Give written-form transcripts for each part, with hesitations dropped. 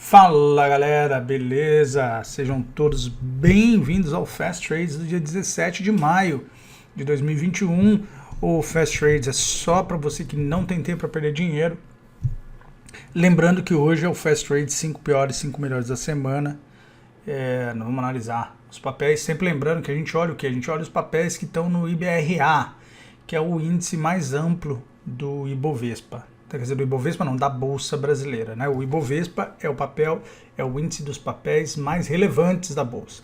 Fala galera, beleza? Sejam todos bem-vindos ao Fast Trades do dia 17 de maio de 2021. O Fast Trades é só para você que não tem tempo para perder dinheiro. Lembrando que hoje é o Fast Trades 5 piores, 5 melhores da semana. Nós vamos analisar os papéis, sempre lembrando que a gente olha o que? A gente olha os papéis que estão no IBRA, que é o índice mais amplo do Ibovespa. Quer dizer, do Ibovespa não, da Bolsa Brasileira, né? O Ibovespa é o índice dos papéis mais relevantes da Bolsa.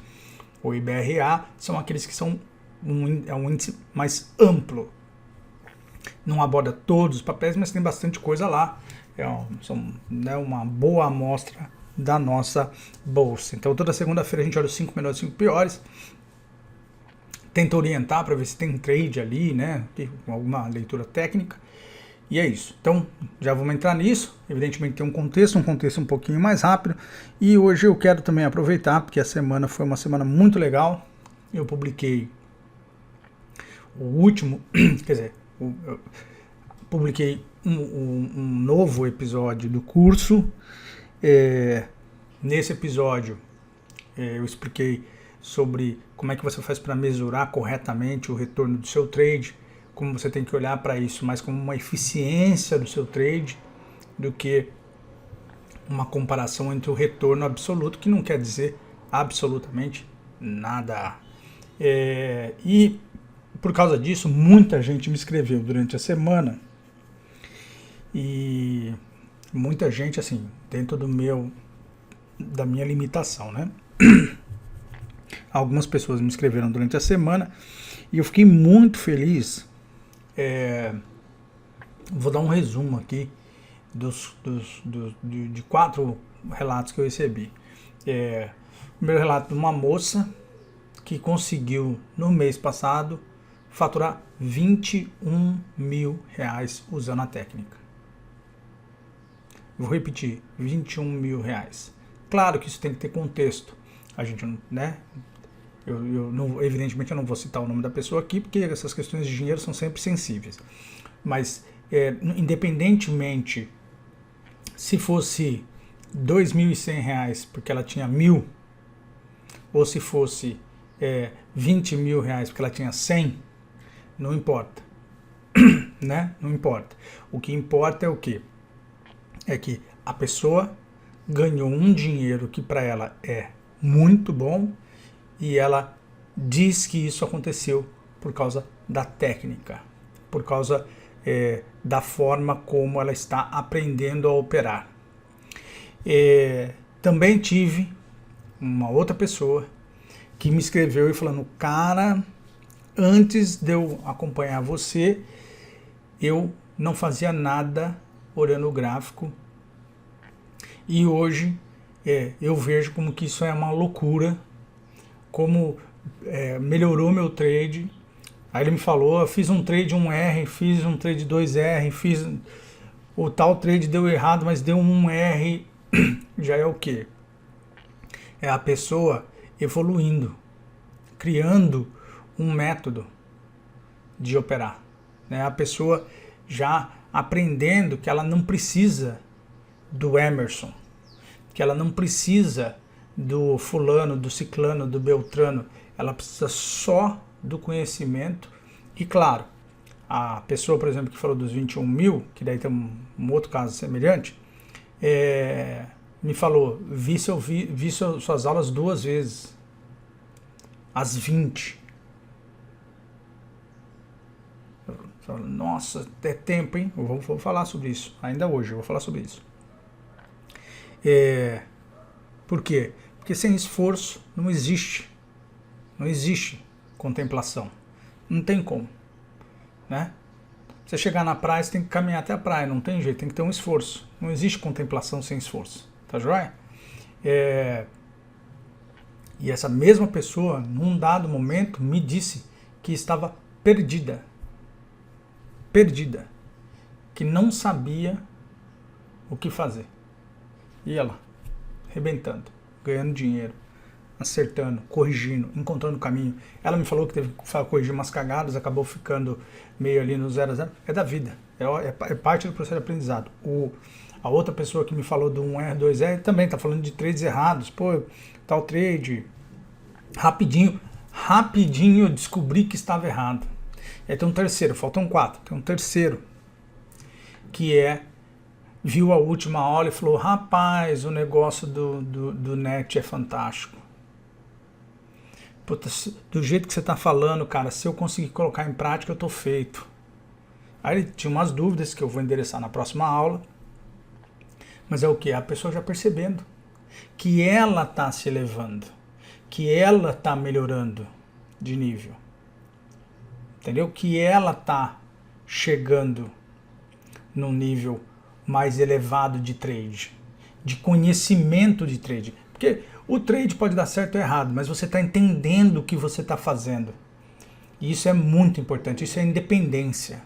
O IBRA são aqueles que são um índice mais amplo. Não aborda todos os papéis, mas tem bastante coisa lá. São uma boa amostra da nossa Bolsa. Então toda segunda-feira a gente olha os 5 melhores e 5 piores. Tenta orientar para ver se tem trade ali, né? Alguma leitura técnica. E é isso. Então, já vamos entrar nisso. Evidentemente tem um contexto um pouquinho mais rápido. E hoje eu quero também aproveitar, porque a semana foi uma semana muito legal. Eu publiquei o último, eu publiquei um novo episódio do curso. Nesse episódio eu expliquei sobre como é que você faz para mesurar corretamente o retorno do seu trade, como você tem que olhar para isso mais como uma eficiência do seu trade do que uma comparação entre o retorno absoluto, que não quer dizer absolutamente nada. E por causa disso, muita gente me escreveu durante a semana, e muita gente, assim, dentro da minha limitação, né? Algumas pessoas me escreveram durante a semana e eu fiquei muito feliz. Vou dar um resumo aqui de 4 relatos que eu recebi. Primeiro relato de uma moça que conseguiu no mês passado faturar R$21 mil usando a técnica. Vou repetir, R$21 mil. Claro que isso tem que ter contexto. A gente não, né? Evidentemente eu não vou citar o nome da pessoa aqui, porque essas questões de dinheiro são sempre sensíveis. Mas, independentemente se fosse R$2.100 porque ela tinha 1.000, ou se fosse R$20 mil porque ela tinha 100, não importa. Né? Não importa. O que importa é o quê? É que a pessoa ganhou um dinheiro que para ela é muito bom, e ela diz que isso aconteceu por causa da técnica, por causa da forma como ela está aprendendo a operar. Também tive uma outra pessoa que me escreveu e falando: cara, antes de eu acompanhar você, eu não fazia nada olhando o gráfico, e hoje eu vejo como que isso é uma loucura, como melhorou meu trade. Aí ele me falou: eu fiz um trade 1R, fiz um trade 2R, o tal trade deu errado, mas deu um 1R. Já é o quê? É a pessoa evoluindo, criando um método de operar, né? A pessoa já aprendendo que ela não precisa do Emerson, que ela não precisa do fulano, do ciclano, do beltrano. Ela precisa só do conhecimento. E claro, a pessoa, por exemplo, que falou dos 21 mil, que daí tem um outro caso semelhante, me falou: vi suas aulas 2 vezes, às 20. Nossa, é tempo, hein? Eu vou falar sobre isso, ainda hoje eu vou falar sobre isso. Por quê? Porque sem esforço não existe contemplação. Não tem como, né? Você chegar na praia, você tem que caminhar até a praia, não tem jeito, tem que ter um esforço. Não existe contemplação sem esforço, tá joia? E essa mesma pessoa, num dado momento, me disse que estava perdida, que não sabia o que fazer. E ela, arrebentando, ganhando dinheiro, acertando, corrigindo, encontrando o caminho. Ela me falou que teve que corrigir umas cagadas, acabou ficando meio ali no 0 a 0. É da vida, é parte do processo de aprendizado. A outra pessoa que me falou do 1R, 2R também está falando de trades errados. Pô, tal trade, rapidinho eu descobri que estava errado. Aí tem um terceiro, faltam 4. Tem um terceiro que viu a última aula e falou, rapaz, o negócio do net é fantástico. Puta, do jeito que você está falando, cara, se eu conseguir colocar em prática, eu tô feito. Aí ele tinha umas dúvidas que eu vou endereçar na próxima aula. Mas é o que? A pessoa já percebendo que ela está se elevando, que ela está melhorando de nível. Entendeu? Que ela está chegando num nível mais elevado de trade, de conhecimento de trade. Porque o trade pode dar certo ou errado, mas você está entendendo o que você está fazendo. E isso é muito importante, isso é independência.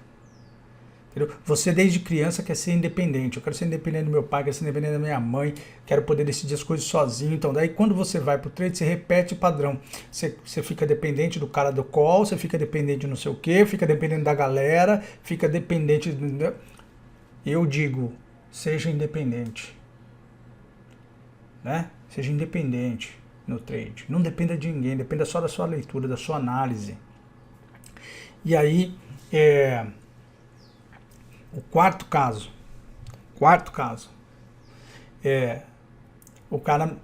Entendeu? Você desde criança quer ser independente. Eu quero ser independente do meu pai, quero ser independente da minha mãe, quero poder decidir as coisas sozinho. Então daí quando você vai pro trade, você repete o padrão. Você fica dependente do cara do call, você fica dependente de não sei o que, fica dependente da galera, fica dependente... Eu digo, seja independente. Né? Seja independente no trade. Não dependa de ninguém, dependa só da sua leitura, da sua análise. E aí, o quarto caso, o cara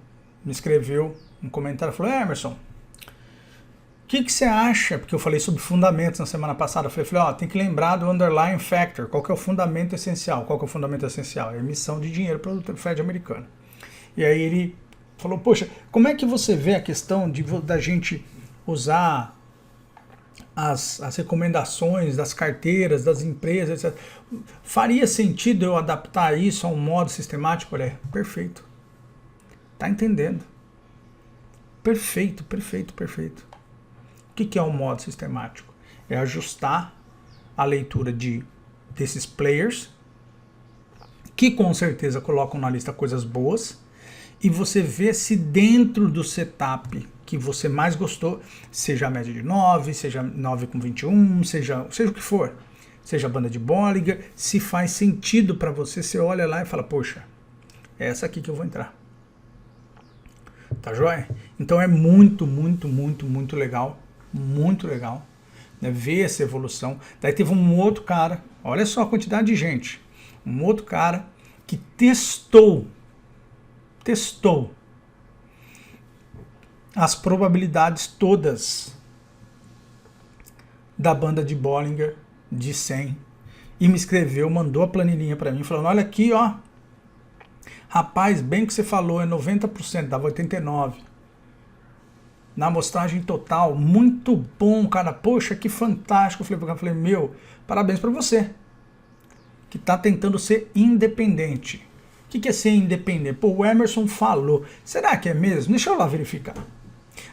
me escreveu um comentário, falou, Emerson, o que você acha? Porque eu falei sobre fundamentos na semana passada, eu falei, tem que lembrar do underlying factor, qual que é o fundamento essencial? Qual que é o fundamento essencial? É a emissão de dinheiro para o Fed americano. E aí ele falou, poxa, como é que você vê a questão da gente usar as recomendações das carteiras, das empresas, etc. Faria sentido eu adaptar isso a um modo sistemático? Olha, perfeito. Tá entendendo? Perfeito. O que é um modo sistemático? É ajustar a leitura desses players, que com certeza colocam na lista coisas boas, e você vê se dentro do setup que você mais gostou, seja a média de 9, seja 9 com 21, seja o que for, seja a banda de Bollinger, se faz sentido para você, você olha lá e fala, poxa, é essa aqui que eu vou entrar. Tá joia? Então é muito legal, né, ver essa evolução. Daí teve um outro cara, olha só a quantidade de gente, um outro cara que testou as probabilidades todas da banda de Bollinger de 100 e me escreveu, mandou a planilhinha para mim, falando, olha aqui, ó, rapaz, bem que você falou, é 90%, dava 89%. Na amostragem total, muito bom, cara, poxa, que fantástico. Eu falei, meu, parabéns para você, que tá tentando ser independente. O que é ser independente? Pô, o Emerson falou. Será que é mesmo? Deixa eu lá verificar.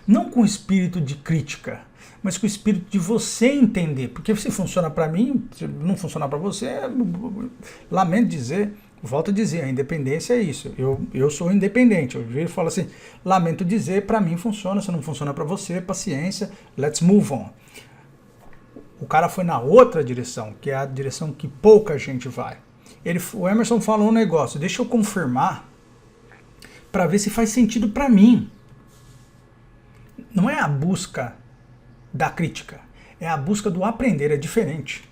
Não com espírito de crítica, mas com o espírito de você entender. Porque se funciona para mim, se não funcionar para você, lamento dizer, volto a dizer, a independência é isso. Eu sou independente. Eu falo assim, lamento dizer, para mim funciona, se não funciona para você, paciência, let's move on. O cara foi na outra direção, que é a direção que pouca gente vai. O Emerson falou um negócio, deixa eu confirmar para ver se faz sentido para mim. Não é a busca da crítica, é a busca do aprender, é diferente.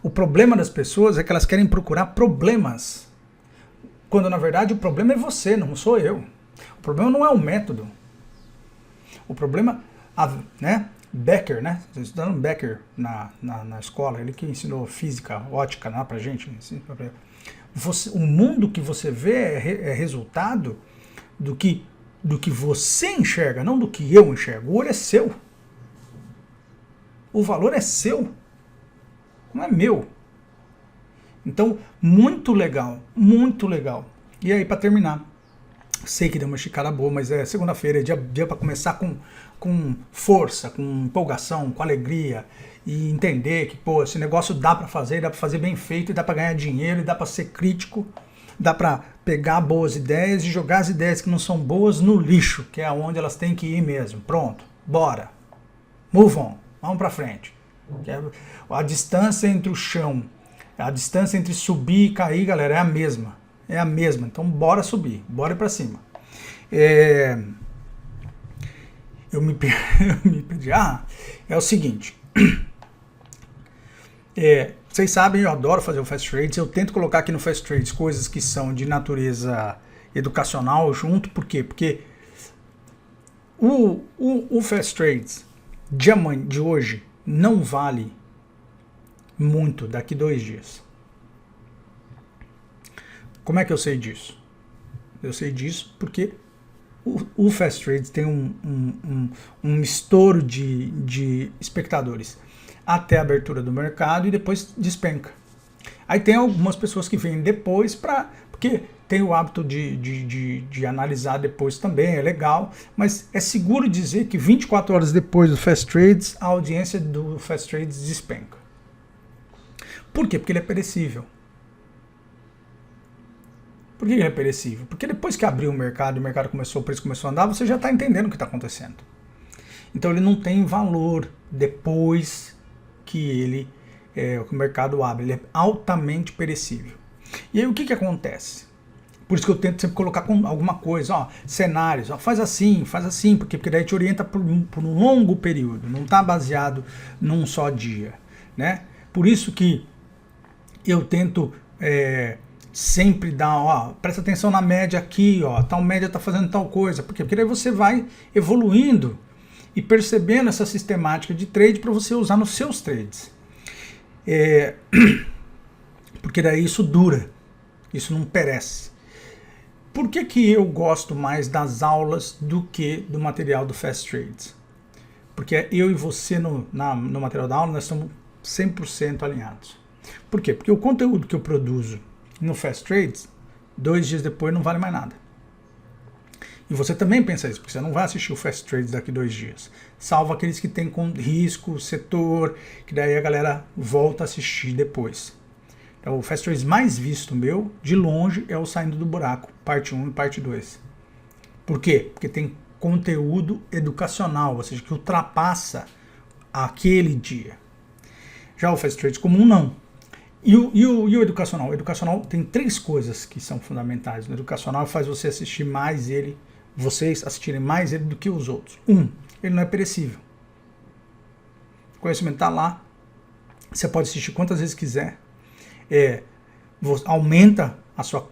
O problema das pessoas é que elas querem procurar problemas, quando na verdade o problema é você, não sou eu. O problema não é o método. O problema, né? Becker, né? Vocês estudando Becker na escola, ele que ensinou física, ótica lá pra gente. O mundo que você vê é resultado do que você enxerga, não do que eu enxergo. O olho é seu. O valor é seu. Não é meu. Então, muito legal, muito legal. E aí, para terminar, sei que deu uma esticada boa, mas é segunda-feira, é dia para começar com força, com empolgação, com alegria e entender que, pô, esse negócio dá para fazer bem feito, e dá para ganhar dinheiro, e dá para ser crítico, dá para pegar boas ideias e jogar as ideias que não são boas no lixo, que é onde elas têm que ir mesmo. Pronto, bora. Move on, vamos para frente. A distância entre o chão, a distância entre subir e cair, galera, é a mesma. é a mesma. Então bora subir, bora para cima. Eu me perdi. É o seguinte. Vocês sabem, eu adoro fazer o Fast Trades. Eu tento colocar aqui no Fast Trades coisas que são de natureza educacional junto. Por quê? Porque o Fast Trades de hoje não vale muito daqui 2 dias. Como é que eu sei disso? Eu sei disso porque o Fast Trades tem um estouro de espectadores até a abertura do mercado e depois despenca. Aí tem algumas pessoas que vêm depois porque tem o hábito de analisar depois também, é legal, mas é seguro dizer que 24 horas depois do Fast Trades, a audiência do Fast Trades despenca. Por quê? Porque ele é perecível. Por que ele é perecível? Porque depois que abriu o mercado e o mercado começou, o preço começou a andar, você já está entendendo o que está acontecendo. Então ele não tem valor depois que o mercado abre. Ele é altamente perecível. E aí o que acontece? Por isso que eu tento sempre colocar alguma coisa, cenários, faz assim, porque daí te orienta por um longo período, não está baseado num só dia, né? Por isso que eu tento sempre dar, presta atenção na média aqui, tal média está fazendo tal coisa. Por quê? Porque daí você vai evoluindo e percebendo essa sistemática de trade para você usar nos seus trades. Porque daí isso dura, isso não perece. Por que eu gosto mais das aulas do que do material do Fast Trades? Porque eu e você no material da aula nós estamos 100% alinhados. Por quê? Porque o conteúdo que eu produzo no Fast Trades, 2 dias depois não vale mais nada. E você também pensa isso, porque você não vai assistir o Fast Trades daqui 2 dias. Salvo aqueles que tem com risco, setor, que daí a galera volta a assistir depois. Então, o Fast Trades mais visto meu, de longe, é o Saindo do Buraco, parte 1 e parte 2. Por quê? Porque tem conteúdo educacional, ou seja, que ultrapassa aquele dia. Já o Fast Trades comum, não. E o educacional? O educacional tem 3 coisas que são fundamentais. O educacional faz você assistir mais ele, vocês assistirem mais ele do que os outros. Ele não é perecível. O conhecimento está lá. Você pode assistir quantas vezes quiser. Aumenta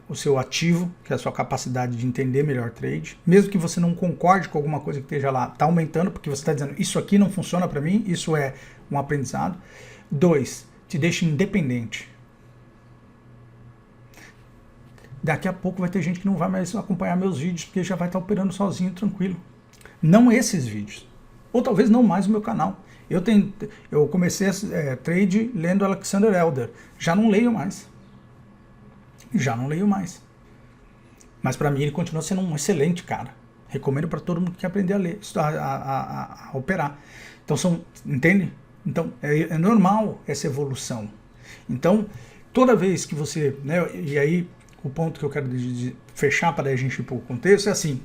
o seu ativo, que é a sua capacidade de entender melhor trade. Mesmo que você não concorde com alguma coisa que esteja lá, está aumentando, porque você está dizendo, isso aqui não funciona para mim, isso é um aprendizado. 2, te deixa independente. Daqui a pouco vai ter gente que não vai mais acompanhar meus vídeos, porque já vai estar operando sozinho, tranquilo. Não esses vídeos. Ou talvez não mais o meu canal. Eu comecei trade lendo Alexander Elder. Já não leio mais. Mas para mim ele continua sendo um excelente cara. Recomendo para todo mundo que quer aprender a ler, a operar. Então entende? Então é normal essa evolução. Então toda vez que você, né, e aí o ponto que eu quero fechar para a gente ir para o contexto é assim: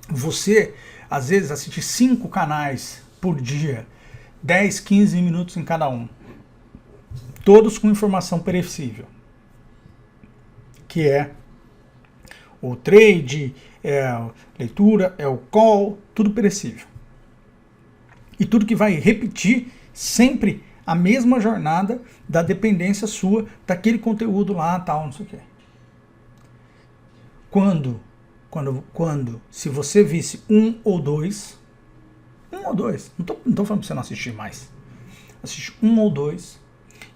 você às vezes assiste 5 canais por dia, 10, 15 minutos em cada um, todos com informação perecível, que é o trade, é a leitura, é o call, tudo perecível. E tudo que vai repetir sempre a mesma jornada da dependência sua daquele conteúdo lá, tal, não sei o quê. Quando, se você visse um ou dois, não tô falando pra você não assistir mais, assiste 1 ou 2,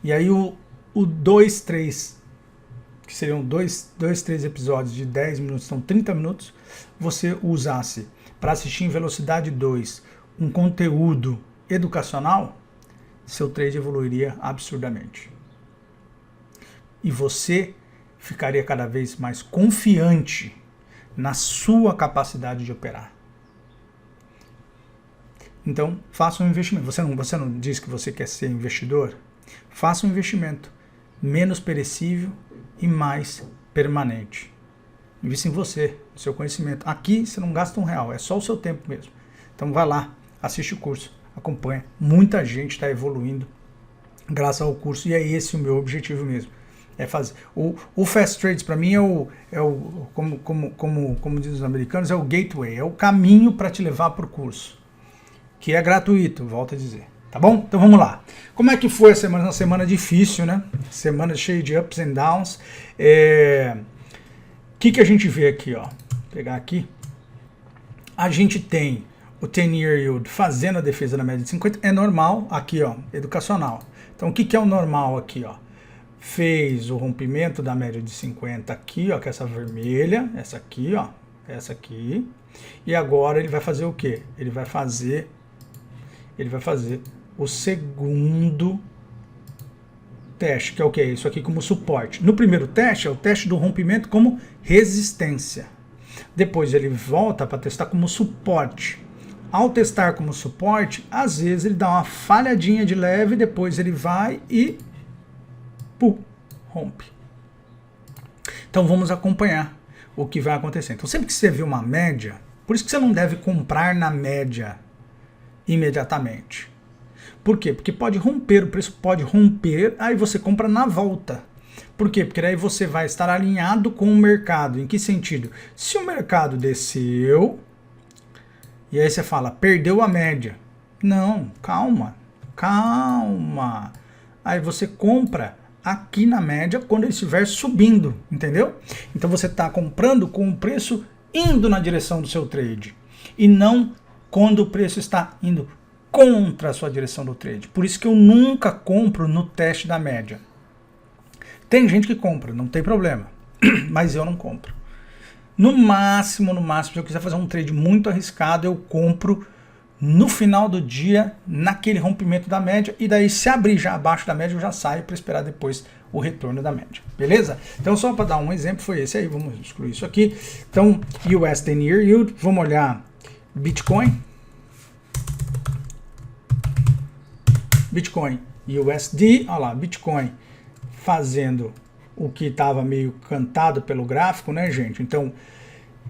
e aí o 2, 3, que seriam 2, 3 episódios de 10 minutos, são 30 minutos, você usasse para assistir em velocidade 2 um conteúdo educacional, seu trade evoluiria absurdamente. E você ficaria cada vez mais confiante na sua capacidade de operar. Então, faça um investimento. Você não diz que você quer ser investidor? Faça um investimento menos perecível e mais permanente. Invista em você, no seu conhecimento. Aqui você não gasta R$1, é só o seu tempo mesmo. Então vai lá, assiste o curso, acompanha. Muita gente está evoluindo graças ao curso e é esse o meu objetivo mesmo. É fazer. O Fast Trades para mim como dizem os americanos, é o gateway, é o caminho para te levar para o curso, que é gratuito, volto a dizer. Tá bom? Então vamos lá. Como é que foi a semana? Uma semana difícil, né? Semana cheia de ups and downs. Que a gente vê aqui, ó? Vou pegar aqui. A gente tem o 10-year yield fazendo a defesa da média de 50. É normal aqui, ó, educacional. Então o que é o normal aqui, ó? Fez o rompimento da média de 50 aqui, ó, que é essa vermelha, essa aqui, ó, essa aqui. E agora ele vai fazer o quê? Ele vai fazer o segundo teste, que é o quê? Isso aqui como suporte. No primeiro teste é o teste do rompimento como resistência. Depois ele volta para testar como suporte. Ao testar como suporte, às vezes ele dá uma falhadinha de leve, depois ele vai e rompe. Então vamos acompanhar o que vai acontecer. Então sempre que você vê uma média, por isso que você não deve comprar na média imediatamente. Por quê? Porque pode romper, o preço pode romper, aí você compra na volta. Por quê? Porque aí você vai estar alinhado com o mercado. Em que sentido? Se o mercado desceu, e aí você fala, perdeu a média. Não, calma. Aí você compra aqui na média quando ele estiver subindo, entendeu? Então você está comprando com o preço indo na direção do seu trade e não quando o preço está indo contra a sua direção do trade. Por isso que eu nunca compro no teste da média. Tem gente que compra, não tem problema, mas eu não compro. No máximo, se eu quiser fazer um trade muito arriscado, eu compro no final do dia, naquele rompimento da média, e daí se abrir já abaixo da média, eu já saio para esperar depois o retorno da média, beleza? Então só para dar um exemplo, foi esse aí, vamos excluir isso aqui. Então, US 10-year yield, vamos olhar Bitcoin USD, olha lá, Bitcoin fazendo o que estava meio cantado pelo gráfico, né, gente? Então,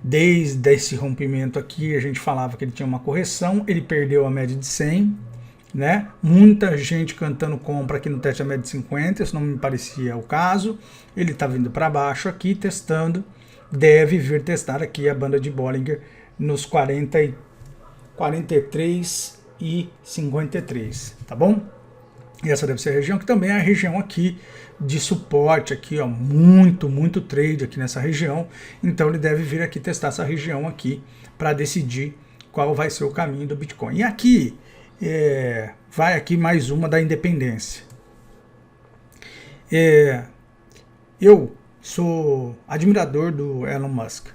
desde esse rompimento aqui, a gente falava que ele tinha uma correção, ele perdeu a média de 100, né? Muita gente cantando compra aqui no teste da média de 50, isso não me parecia o caso. Ele está vindo para baixo aqui, testando, deve vir testar aqui a banda de Bollinger nos 43 e 53, tá bom? E essa deve ser a região que também é a região aqui de suporte, aqui, ó, muito trade aqui nessa região. Então ele deve vir aqui testar essa região aqui para decidir qual vai ser o caminho do Bitcoin. E aqui vai aqui mais uma da independência. Eu sou admirador do Elon Musk,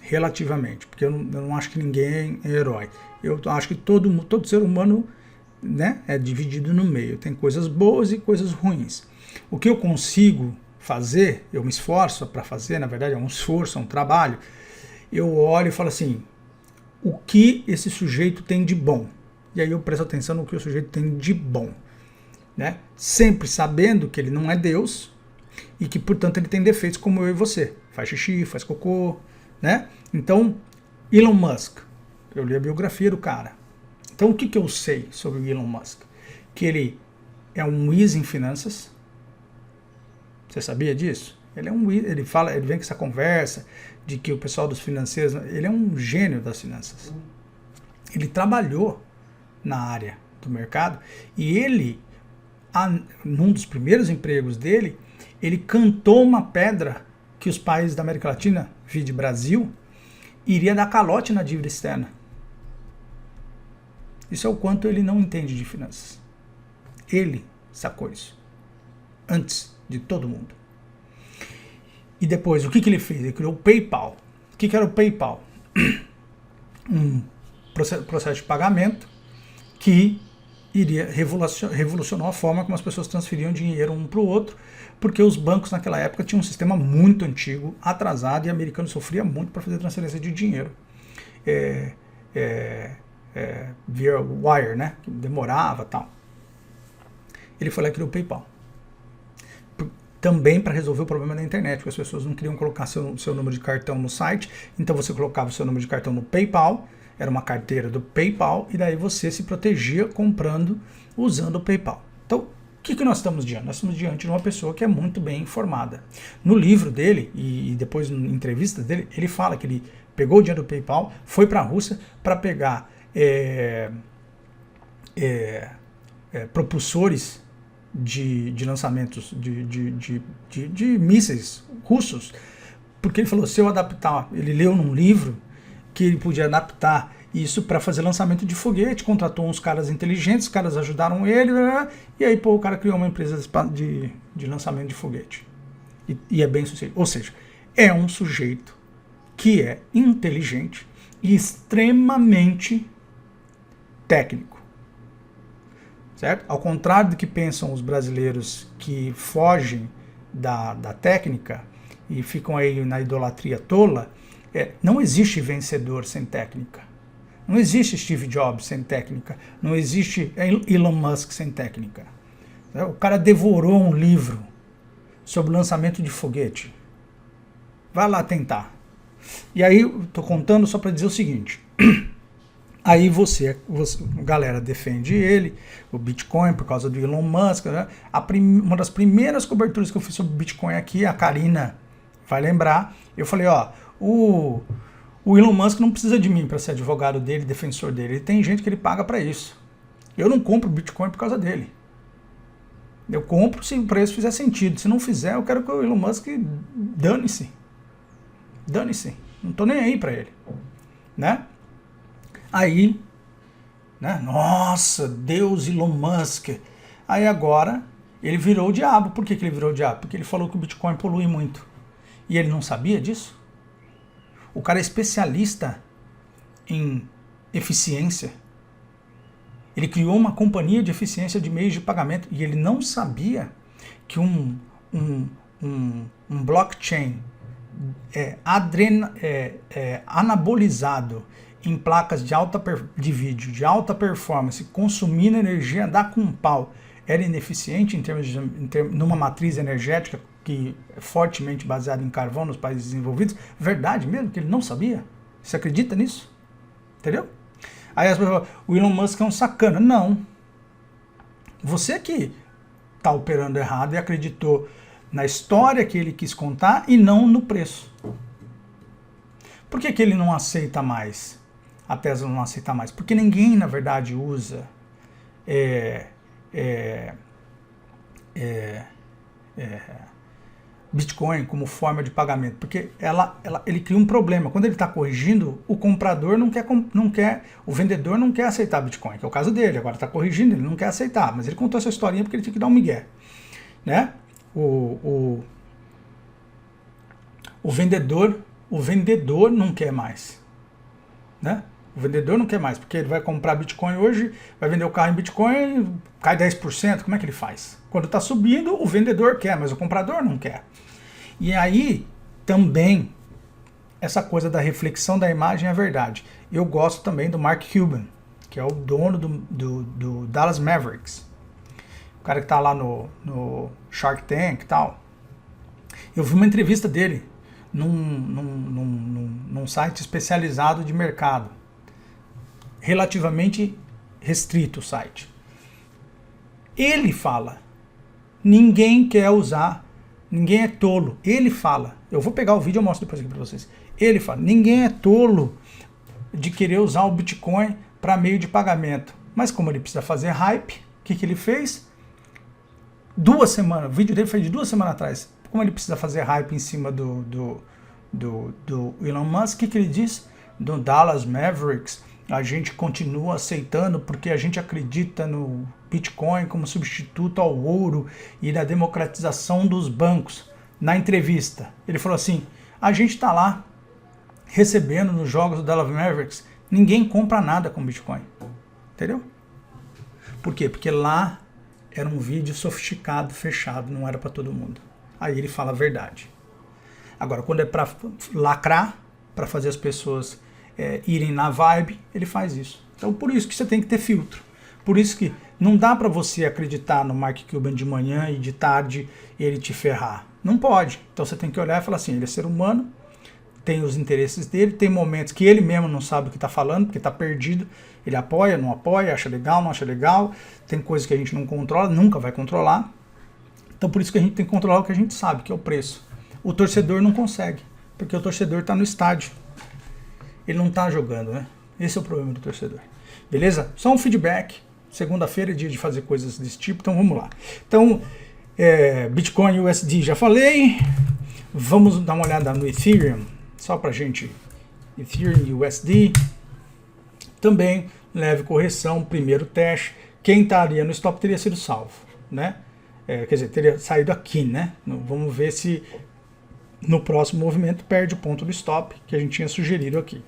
relativamente, porque eu não acho que ninguém é herói. Eu acho que todo ser humano, né, é dividido no meio. Tem coisas boas e coisas ruins. O que eu consigo fazer, eu me esforço para fazer, na verdade é um esforço, é um trabalho. Eu olho e falo assim, o que esse sujeito tem de bom? E aí eu presto atenção no que o sujeito tem de bom, né? Sempre sabendo que ele não é Deus e que, portanto, ele tem defeitos como eu e você. Faz xixi, faz cocô, né? Então, Elon Musk, eu li a biografia do cara. Então, o que eu sei sobre o Elon Musk? Que ele é um whiz em finanças. Você sabia disso? Ele vem com essa conversa de que o pessoal dos financeiros, ele é um gênio das finanças. Ele trabalhou na área do mercado e ele, num dos primeiros empregos dele, ele cantou uma pedra que os países da América Latina, vide Brasil, iria dar calote na dívida externa. Isso é o quanto ele não entende de finanças. Ele sacou isso antes de todo mundo. E depois, o que ele fez? Ele criou o PayPal. O que era o PayPal? Um processo de pagamento que iria revolucionar a forma como as pessoas transferiam dinheiro um para o outro, porque os bancos naquela época tinham um sistema muito antigo, atrasado, e o americano sofria muito para fazer transferência de dinheiro. Via wire, né? Que demorava e tal. Ele foi lá e criou o PayPal. Também para resolver o problema da internet, porque as pessoas não queriam colocar seu número de cartão no site, então você colocava o seu número de cartão no PayPal, era uma carteira do PayPal, e daí você se protegia comprando usando o PayPal. Então, O que nós estamos diante? Nós estamos diante de uma pessoa que é muito bem informada. No livro dele, e depois em entrevista dele, ele fala que ele pegou o dinheiro do PayPal, foi para a Rússia para pegar propulsores de lançamentos de mísseis russos, porque ele falou, se eu adaptar, ele leu num livro que ele podia adaptar isso para fazer lançamento de foguete, contratou uns caras inteligentes, os caras ajudaram ele, e aí o cara criou uma empresa de lançamento de foguete. E é bem sucedido. Ou seja, é um sujeito que é inteligente e extremamente técnico. Certo? Ao contrário do que pensam os brasileiros que fogem da técnica e ficam aí na idolatria tola, não existe vencedor sem técnica. Não existe Steve Jobs sem técnica. Não existe Elon Musk sem técnica. O cara devorou um livro sobre o lançamento de foguete. Vai lá tentar. E aí, estou contando só para dizer o seguinte. Aí você, galera, defende ele, o Bitcoin, por causa do Elon Musk. Né? Uma das primeiras coberturas que eu fiz sobre Bitcoin aqui, a Karina vai lembrar, eu falei, o Elon Musk não precisa de mim para ser advogado dele, defensor dele. Ele tem gente que ele paga para isso. Eu não compro Bitcoin por causa dele. Eu compro se o preço fizer sentido. Se não fizer, eu quero que o Elon Musk dane-se. Dane-se. Não tô nem aí para ele. Né? Aí, né? Nossa, Deus, Elon Musk. Aí agora, ele virou o diabo. Por que ele virou o diabo? Porque ele falou que o Bitcoin polui muito. E ele não sabia disso? O cara é especialista em eficiência. Ele criou uma companhia de eficiência de meios de pagamento e ele não sabia que um blockchain anabolizado em placas de vídeo de alta performance, consumindo energia, dá com um pau, era ineficiente numa matriz energética que é fortemente baseada em carvão nos países desenvolvidos. Verdade mesmo, que ele não sabia? Você acredita nisso? Entendeu? Aí as pessoas falam, o Elon Musk é um sacana. Não. Você que está operando errado e acreditou na história que ele quis contar e não no preço. Por que ele não aceita mais? A Tesla não aceita mais? Porque ninguém, na verdade, usa Bitcoin como forma de pagamento, porque ele cria um problema. Quando ele está corrigindo, o comprador não quer, o vendedor não quer aceitar Bitcoin, que é o caso dele. Agora está corrigindo, ele não quer aceitar, mas ele contou essa historinha porque ele tinha que dar um migué, né? O vendedor não quer mais, né? O vendedor não quer mais, porque ele vai comprar Bitcoin hoje, vai vender o carro em Bitcoin, cai 10%, como é que ele faz? Quando está subindo, o vendedor quer, mas o comprador não quer. E aí, também, essa coisa da reflexão da imagem é verdade. Eu gosto também do Mark Cuban, que é o dono do Dallas Mavericks. O cara que está lá no Shark Tank e tal. Eu vi uma entrevista dele num site especializado de mercado. Relativamente restrito o site. Ele fala, ninguém quer usar, ninguém é tolo. Ele fala, eu vou pegar o vídeo e eu mostro depois aqui para vocês. Ele fala, ninguém é tolo de querer usar o Bitcoin para meio de pagamento. Mas como ele precisa fazer hype, o que ele fez? 2 semanas, o vídeo dele foi de 2 semanas atrás. Como ele precisa fazer hype em cima do Elon Musk, o que ele diz? Do Dallas Mavericks. A gente continua aceitando porque a gente acredita no Bitcoin como substituto ao ouro e na democratização dos bancos. Na entrevista, ele falou assim, a gente está lá recebendo nos jogos do Dallas Mavericks, ninguém compra nada com Bitcoin. Entendeu? Por quê? Porque lá era um vídeo sofisticado, fechado, não era para todo mundo. Aí ele fala a verdade. Agora, quando é para lacrar, para fazer as pessoas irem na vibe, ele faz isso. Então, por isso que você tem que ter filtro. Por isso que não dá para você acreditar no Mark Cuban de manhã e de tarde ele te ferrar. Não pode. Então, você tem que olhar e falar assim, ele é ser humano, tem os interesses dele, tem momentos que ele mesmo não sabe o que está falando, porque está perdido, ele apoia, não apoia, acha legal, não acha legal, tem coisas que a gente não controla, nunca vai controlar, então por isso que a gente tem que controlar o que a gente sabe, que é o preço. O torcedor não consegue, porque o torcedor está no estádio, ele não está jogando, né? Esse é o problema do torcedor. Beleza? Só um feedback, segunda-feira é dia de fazer coisas desse tipo, então vamos lá. Então, Bitcoin e USD já falei, vamos dar uma olhada no Ethereum, só pra gente, Ethereum e USD, também leve correção, primeiro teste, quem estaria no stop teria sido salvo, né? Quer dizer, teria saído aqui, né? Vamos ver se no próximo movimento perde o ponto do stop que a gente tinha sugerido aqui.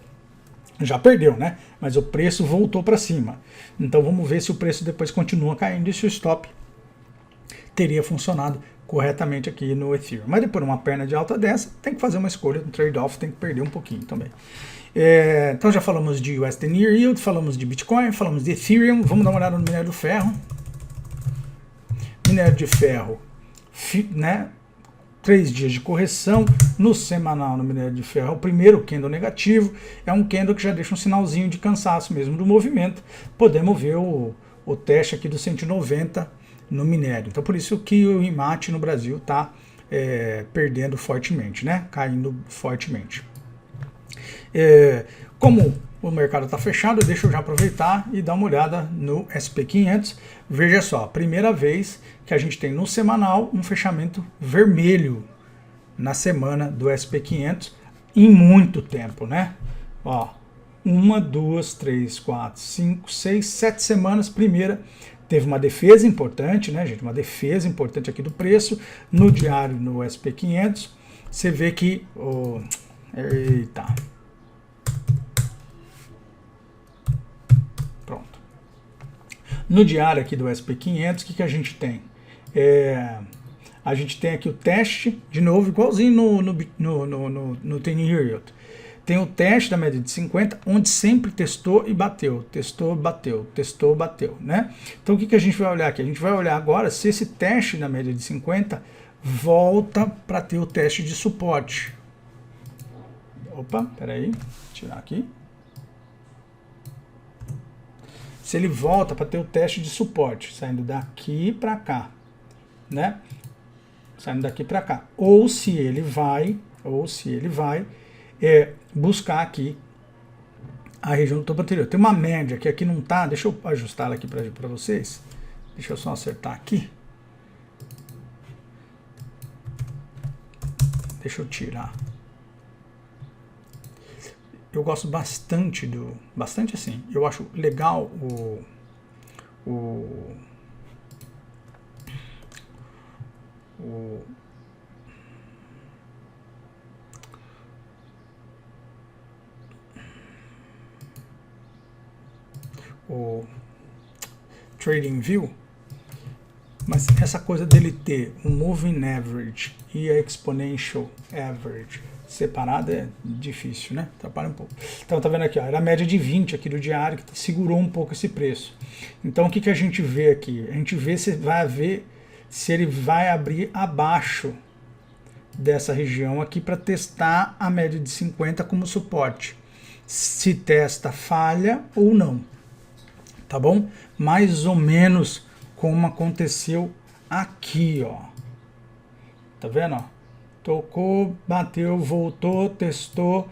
Já perdeu, né? Mas o preço voltou para cima. Então vamos ver se o preço depois continua caindo e se o stop teria funcionado corretamente aqui no Ethereum. Mas depois de uma perna de alta dessa, tem que fazer uma escolha, um trade-off, tem que perder um pouquinho também. Então já falamos de USD Near Yield, falamos de Bitcoin, falamos de Ethereum. Vamos dar uma olhada no minério do ferro. Minério de ferro, né? 3 dias de correção no semanal no minério de ferro. O primeiro candle negativo é um candle que já deixa um sinalzinho de cansaço mesmo do movimento. Podemos ver o teste aqui do 190 no minério. Então por isso que o IMAT no Brasil está perdendo fortemente, né? Caindo fortemente. Como o mercado está fechado, deixa eu já aproveitar e dar uma olhada no SP500. Veja só, primeira vez que a gente tem no semanal um fechamento vermelho na semana do SP500 em muito tempo, né? Ó, 1, 2, 3, 4, 5, 6, 7 semanas. Primeira, teve uma defesa importante, né, gente? Uma defesa importante aqui do preço no diário no SP500. Você vê que... eita... No diário aqui do SP500, o que a gente tem? A gente tem aqui o teste, de novo, igualzinho no 10-year yield. Tem o teste da média de 50, onde sempre testou e bateu. Testou, bateu, testou, bateu, né? Então o que a gente vai olhar aqui? A gente vai olhar agora se esse teste na média de 50 volta para ter o teste de suporte. Opa, peraí, vou tirar aqui. Se ele volta para ter o teste de suporte, saindo daqui para cá, né? Saindo daqui para cá. Ou se ele vai buscar aqui a região do topo anterior. Tem uma média que aqui não tá, deixa eu ajustar ela aqui para vocês. Deixa eu só acertar aqui. Deixa eu tirar. Eu gosto bastante bastante assim, eu acho legal o TradingView, mas essa coisa dele ter um Moving Average e a Exponential Average separada é difícil, né? Atrapalha um pouco. Então tá vendo aqui, ó, era a média de 20 aqui do diário que segurou um pouco esse preço. Então o que a gente vê aqui? A gente vê se ele vai abrir abaixo dessa região aqui para testar a média de 50 como suporte. Se testa, falha ou não. Tá bom? Mais ou menos como aconteceu aqui, ó. Tá vendo, ó? Tocou, bateu, voltou, testou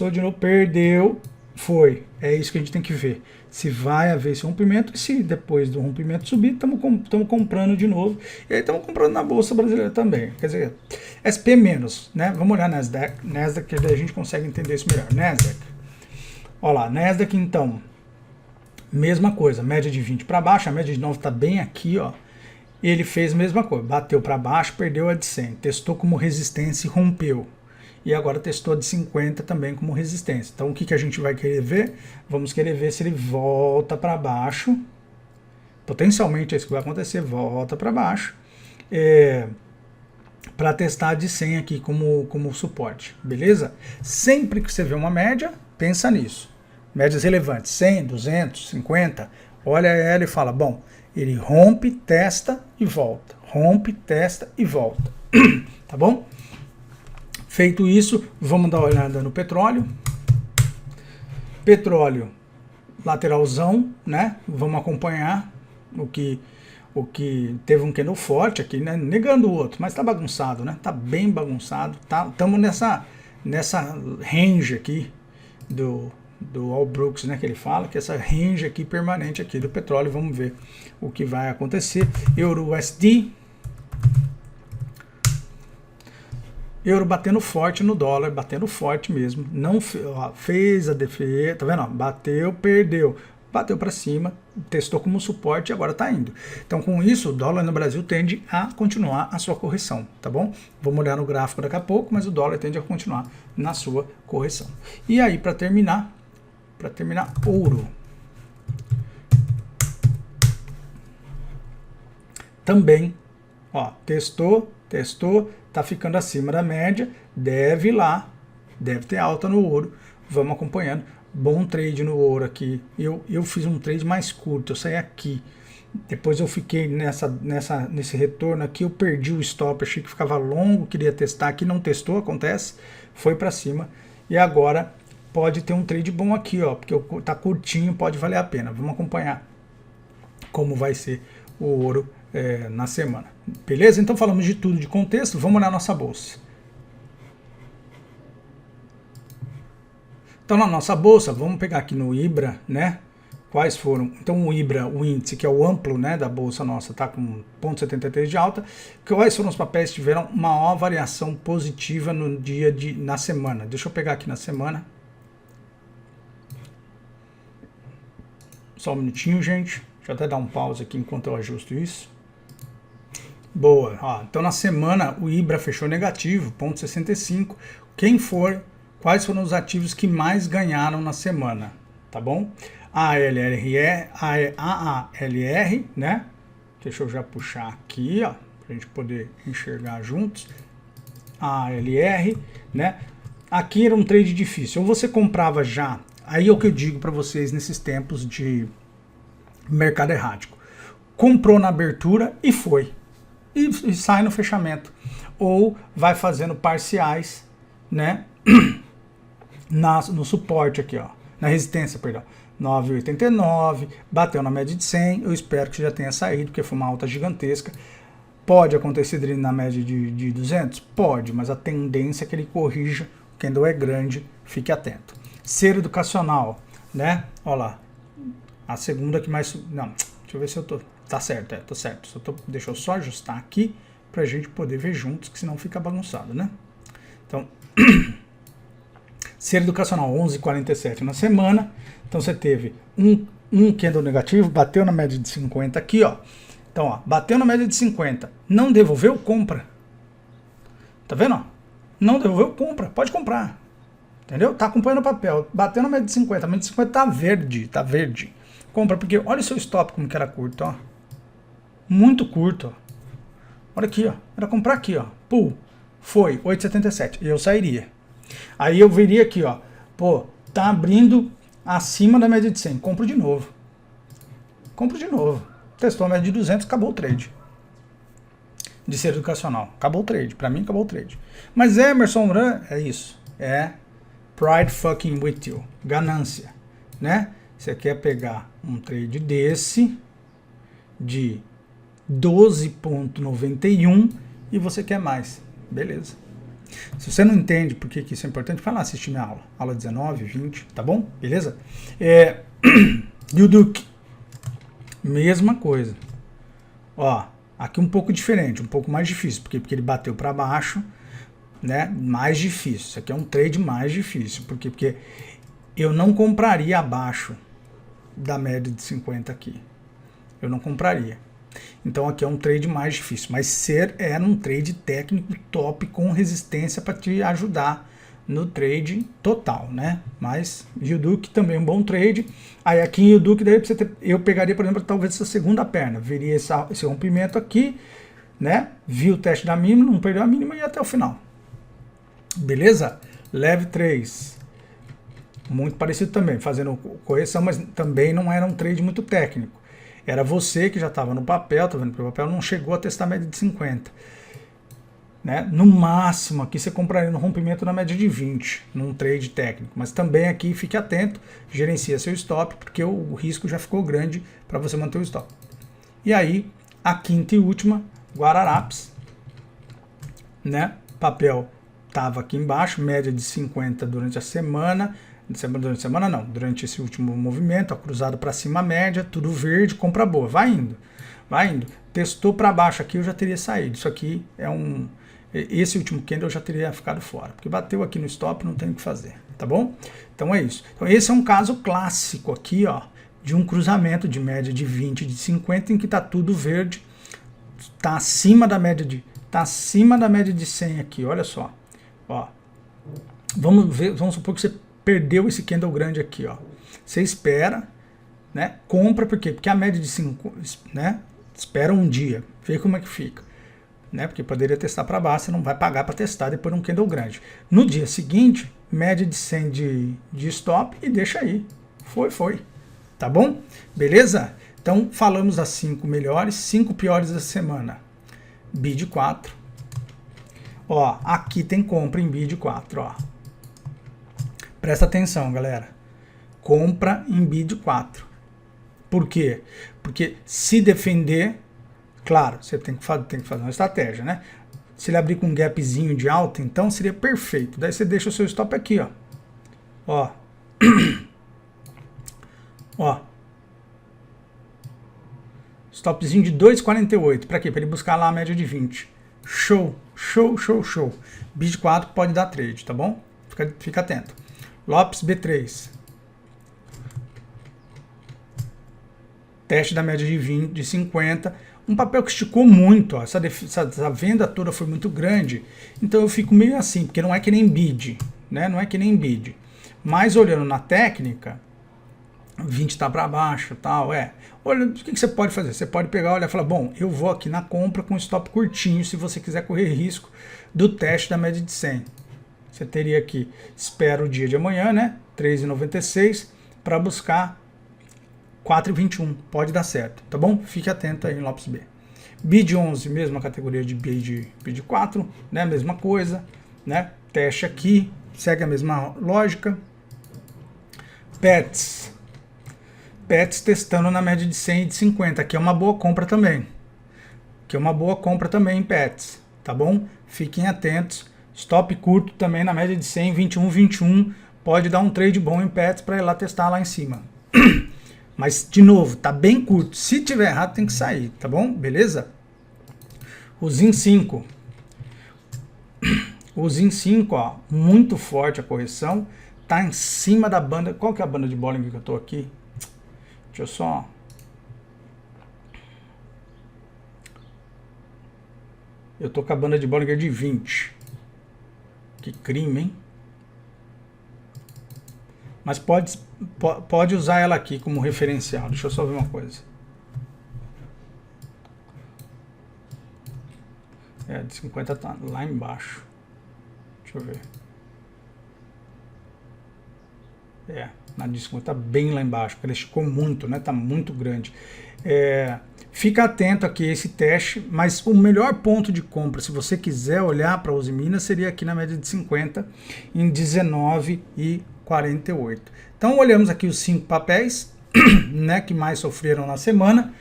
de novo, perdeu, foi. É isso que a gente tem que ver. Se vai haver esse rompimento, e se depois do rompimento subir, estamos comprando de novo. E aí estamos comprando na Bolsa Brasileira também. Quer dizer, SP menos, né? Vamos olhar Nasdaq, que daí a gente consegue entender isso melhor. Nasdaq. Olha lá, Nasdaq então, mesma coisa, média de 20 para baixo, a média de 9 está bem aqui, ó. Ele fez a mesma coisa, bateu para baixo, perdeu a de 100, testou como resistência e rompeu. E agora testou a de 50 também como resistência. Então o que a gente vai querer ver? Vamos querer ver se ele volta para baixo. Potencialmente é isso que vai acontecer, volta para baixo. Para testar a de 100 aqui como suporte, beleza? Sempre que você vê uma média, pensa nisso. Médias relevantes, 100, 200, 50, olha ela e fala, bom, ele rompe, testa e volta. Rompe, testa e volta. Tá bom? Feito isso, vamos dar uma olhada no petróleo. Petróleo, lateralzão, né? Vamos acompanhar o que teve um candle forte aqui, né? Negando o outro, mas tá bagunçado, né? Tá bem bagunçado. Estamos nessa range aqui do All Brooks, né? Que ele fala, que essa range aqui permanente aqui do petróleo. Vamos ver o que vai acontecer. Euro USD. Euro batendo forte no dólar, batendo forte mesmo. Não fez a defesa, tá vendo? Ó, bateu, perdeu. Bateu para cima, testou como suporte e agora está indo. Então, com isso, o dólar no Brasil tende a continuar a sua correção, tá bom? Vamos olhar no gráfico daqui a pouco, mas o dólar tende a continuar na sua correção. E aí, para terminar, ouro. Também, ó, testou, tá ficando acima da média, deve ter alta no ouro. Vamos acompanhando. Bom trade no ouro aqui. Eu fiz um trade mais curto, eu saí aqui. Depois eu fiquei nesse retorno aqui, eu perdi o stop, achei que ficava longo, queria testar aqui, não testou, acontece, foi para cima. E agora pode ter um trade bom aqui, ó, porque tá curtinho, pode valer a pena. Vamos acompanhar como vai ser o ouro na semana. Beleza? Então falamos de tudo de contexto, vamos olhar a nossa bolsa. Então, na nossa bolsa, vamos pegar aqui no IBRA, né? Quais foram? Então, o IBRA, o índice, que é o amplo, né, da bolsa nossa, tá com 0,73 de alta. Quais foram os papéis que tiveram maior variação positiva na semana? Deixa eu pegar aqui na semana. Só um minutinho, gente. Deixa eu até dar um pause aqui enquanto eu ajusto isso. Boa. Ó, então, na semana, o IBRA fechou negativo, 0,65. Quais foram os ativos que mais ganharam na semana, tá bom? AALR, né? Deixa eu já puxar aqui, ó, pra gente poder enxergar juntos. AALR, né? Aqui era um trade difícil. Ou você comprava já, aí é o que eu digo para vocês nesses tempos de mercado errático. Comprou na abertura e foi. E sai no fechamento. Ou vai fazendo parciais, né? No suporte aqui, ó, na resistência, perdão, 9,89, bateu na média de 100, eu espero que já tenha saído, porque foi uma alta gigantesca. Pode acontecer dele na média de 200? Pode, mas a tendência é que ele corrija, o candle é grande, fique atento. Ser educacional, né, olha lá, a segunda que mais, não, deixa eu ver se eu tô, tá certo, tô certo, deixa eu só ajustar aqui, pra gente poder ver juntos, que senão fica bagunçado, né, então... Ser educacional 11,47 na semana. Então você teve um candle negativo, bateu na média de 50 aqui, ó. Então, ó, bateu na média de 50, não devolveu, compra. Tá vendo, ó? Não devolveu, compra, pode comprar. Entendeu? Tá acompanhando o papel, bateu na média de 50, a média de 50 tá verde. Compra, porque olha o seu stop como que era curto, ó. Muito curto, ó. Olha aqui, ó. Era comprar aqui, ó. Pull. Foi 8,77. E eu sairia. Aí eu viria aqui, ó, pô, tá abrindo acima da média de 100, compro de novo. Testou a média de 200, acabou o trade. De ser educacional, acabou o trade, pra mim acabou o trade. Mas Emerson, é isso, é pride fucking with you, ganância, né? Você quer pegar um trade desse, de 12,91 e você quer mais, beleza. Se você não entende por que isso é importante, vai lá assistir minha aula 19, 20, tá bom? Beleza? E o Duke, mesma coisa. Ó, aqui um pouco diferente, um pouco mais difícil, porque ele bateu para baixo, né? Mais difícil. Isso aqui é um trade mais difícil, porque eu não compraria abaixo da média de 50 aqui. Eu não compraria. Então aqui é um trade mais difícil, mas era um trade técnico top com resistência para te ajudar no trade total, né? Mas Yuduki também é um bom trade. Aí aqui em Yuduki daí eu pegaria, por exemplo, talvez essa segunda perna, veria esse rompimento aqui, né? Vi o teste da mínima, não perdeu a mínima e ia até o final. Beleza? Leve 3. Muito parecido também, fazendo correção, mas também não era um trade muito técnico. Era você que já estava no papel, tá vendo? Porque o papel não chegou a testar a média de 50. né? No máximo aqui você compraria no rompimento na média de 20, num trade técnico, mas também aqui fique atento, gerencia seu stop, porque o risco já ficou grande para você manter o stop. E aí, a quinta e última, Guararapes, né? Papel estava aqui embaixo, média de 50 durante a semana, durante esse último movimento, a cruzada para cima a média, tudo verde, compra boa, vai indo. Testou para baixo aqui, eu já teria saído. Isso aqui é esse último candle eu já teria ficado fora, porque bateu aqui no stop, não tem o que fazer, tá bom? Então é isso. Então esse é um caso clássico aqui, ó, de um cruzamento de média de 20, de 50, em que tá tudo verde, tá acima da média de 100 aqui, olha só. Ó. Vamos supor que você perdeu esse candle grande aqui, ó. Você espera, né? Compra, por quê? Porque a média de 5, né? Espera um dia, vê como é que fica. Né? Porque poderia testar para baixo, você não vai pagar para testar depois de um candle grande. No dia seguinte, média de 100 de stop e deixa aí. Foi. Tá bom? Beleza? Então, falamos das 5 melhores, 5 piores da semana. BID 4. Ó, aqui tem compra em BID 4, ó. Presta atenção, galera. Compra em BID 4. Por quê? Porque se defender, claro, você tem que fazer uma estratégia, né? Se ele abrir com um gapzinho de alta, então seria perfeito. Daí você deixa o seu stop aqui, ó. Ó. Ó. Stopzinho de 2,48. Para quê? Para ele buscar lá a média de 20. Show. BID 4 pode dar trade, tá bom? Fica atento. Lopes B3. Teste da média de 20, de 50. Um papel que esticou muito, ó. Essa venda toda foi muito grande. Então eu fico meio assim, porque não é que nem BID, né? Não é que nem BID. Mas olhando na técnica, 20 está para baixo, tal, Olha, o que você pode fazer? Você pode pegar, olhar e falar, bom, eu vou aqui na compra com stop curtinho, se você quiser correr risco do teste da média de 100. Você teria aqui, espera o dia de amanhã, né? 3,96 para buscar 4,21. Pode dar certo, tá bom? Fique atento aí em Lopes B. BID 11, mesma categoria de BID 4, né? Mesma coisa, né? Teste aqui, segue a mesma lógica. Pets testando na média de 100 e de 50, que é uma boa compra também. Em Pets, tá bom? Fiquem atentos. Stop curto também na média de 100, 21, pode dar um trade bom em Pets para ir lá testar lá em cima. Mas, de novo, tá bem curto. Se tiver errado, tem que sair, tá bom? Beleza? O ZIN 5. O ZIN 5, ó, muito forte a correção. Tá em cima da banda. Qual que é a banda de Bollinger que eu tô aqui? Deixa eu só... Eu tô com a banda de Bollinger de 20. Que crime, hein? Mas pode usar ela aqui como referencial. Deixa eu só ver uma coisa. De 50 tá lá embaixo. Deixa eu ver. Na de 50 tá bem lá embaixo, porque ele esticou muito, né? Tá muito grande. Fica atento aqui a esse teste, mas o melhor ponto de compra, se você quiser olhar para a Uzi Minas, seria aqui na média de 50, em 19,48. Então olhamos aqui os 5 papéis, né, que mais sofreram na semana,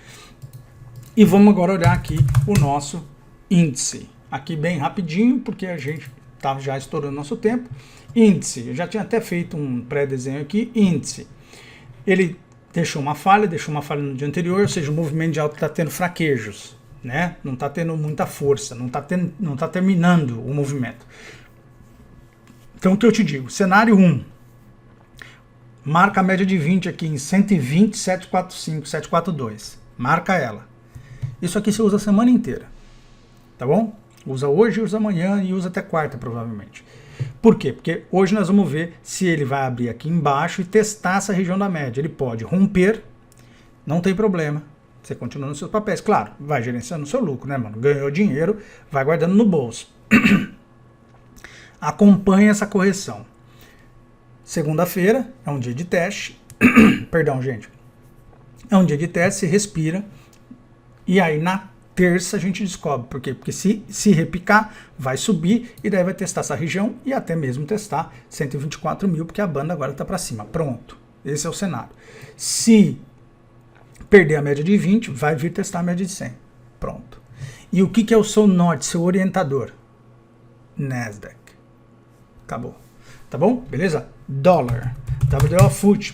e vamos agora olhar aqui o nosso índice. Aqui bem rapidinho, porque a gente está já estourando nosso tempo. Índice, eu já tinha até feito um pré-desenho aqui. Índice, ele deixou uma falha no dia anterior, ou seja, o movimento de alta está tendo fraquejos, né? Não está tendo muita força, não está terminando o movimento. Então o que eu te digo, cenário 1, marca a média de 20 aqui em 120, 745, 742, marca ela. Isso aqui você usa a semana inteira, tá bom? Usa hoje, usa amanhã e usa até quarta provavelmente. Por quê? Porque hoje nós vamos ver se ele vai abrir aqui embaixo e testar essa região da média. Ele pode romper, não tem problema. Você continua nos seus papéis. Claro, vai gerenciando o seu lucro, né, mano? Ganhou dinheiro, vai guardando no bolso. Acompanhe essa correção. Segunda-feira é um dia de teste. Perdão, gente. É um dia de teste, você respira. E aí na terça a gente descobre. Por quê? Porque se repicar, vai subir e daí vai testar essa região e até mesmo testar 124 mil, porque a banda agora está para cima. Pronto. Esse é o cenário. Se perder a média de 20, vai vir testar a média de 100. Pronto. E o que é o seu norte, seu orientador? Nasdaq. Acabou. Tá bom? Beleza? Dólar. WDO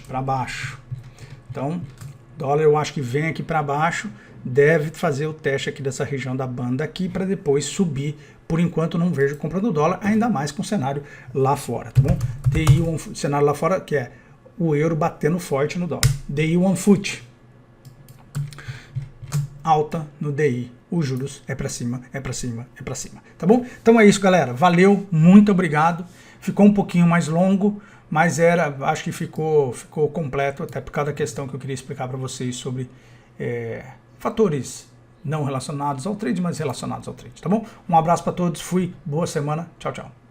para baixo. Então, dólar eu acho que vem aqui para baixo, deve fazer o teste aqui dessa região da banda aqui para depois subir. Por enquanto não vejo comprando dólar, ainda mais com o cenário lá fora, tá bom? DI, um cenário lá fora que é o euro batendo forte no dólar. DI One Foot. Alta no DI. Os juros é para cima, é para cima, é para cima, tá bom? Então é isso, galera. Valeu, muito obrigado. Ficou um pouquinho mais longo, mas acho que ficou completo, até por causa da questão que eu queria explicar para vocês sobre fatores não relacionados ao trade, mas relacionados ao trade, tá bom? Um abraço para todos, boa semana, tchau, tchau.